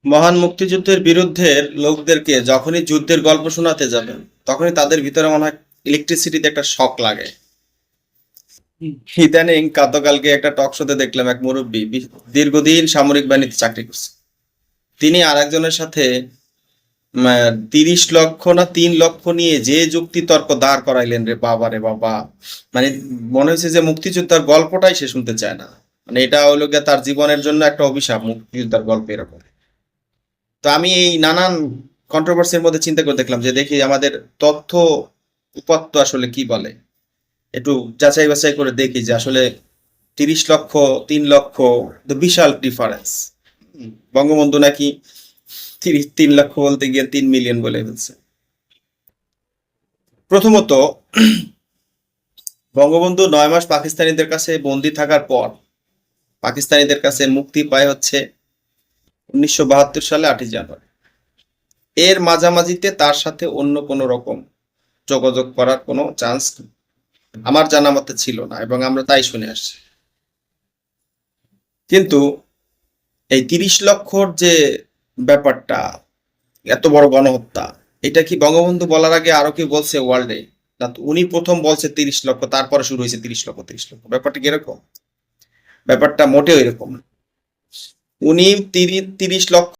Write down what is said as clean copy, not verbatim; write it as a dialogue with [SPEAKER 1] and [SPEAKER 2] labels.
[SPEAKER 1] মহান মুক্তিযুদ্ধের বিরুদ্ধের লোকদেরকে যখনই যুদ্ধের গল্প শোনাতে যাবেন তখনই তাদের ভিতরে মনে হয় ইলেকট্রিসিটিতে একটা শক লাগে। ইদানিং গতকালকে একটা টক শোতে দেখলাম এক মুরব্বী দীর্ঘদিন সামরিক বাহিনীতে চাকরি করছে। তিনি আর একজনের সাথে 30 লক্ষ না 3 লক্ষ নিয়ে যে যুক্তি তর্ক দাঁড় করাইলেন রে বাবা রে বাবা। মানে মনে হচ্ছে যে মুক্তিযোদ্ধার গল্পটাই সে শুনতে চায় না। মানে এটা হলো গিয়ে তার জীবনের জন্য একটা অভিশাপ, মুক্তিযোদ্ধার গল্প এরকম। তো আমি এই নানান কন্ট্রোভার্সির মধ্যে চিন্তা করে দেখলাম যে দেখি আমাদের তথ্য উপাত্ত আসলে কি বলে, একটু যাচাই বাছাই করে দেখি যে আসলে 30 লক্ষ 3 লক্ষ তো বিশাল ডিফারেন্স। বঙ্গবন্ধু নাকি 3 লক্ষ বলতে গিয়ে 3 মিলিয়ন বলে ফেলছে। প্রথমত, বঙ্গবন্ধু 9 মাস পাকিস্তানিদের কাছে বন্দি থাকার পর পাকিস্তানিদের কাছে মুক্তি পায় হচ্ছে 1972 সালে 8ই জানুয়ারি। এর মাঝামাঝিতে তার সাথে অন্য কোনো রকম যোগাযোগ করার কোনো চান্স আমার জানা মতে ছিল না, এবং আমরা তাই শুনে আসছি। কিন্তু এই 30 লক্ষর যে ব্যাপারটা, এত বড় গণহত্যা, এটা কি বঙ্গবন্ধু বলার আগে আরো কেউ বলছে ওয়ার্ল্ডে? না তো উনি প্রথম বলছে 30 লক্ষ, তারপরে শুরু হয়েছে 30 লক্ষ 30 লক্ষ। ব্যাপারটা কি এরকম? ব্যাপারটা মোটেও এরকম না। উনি 30 লক্ষ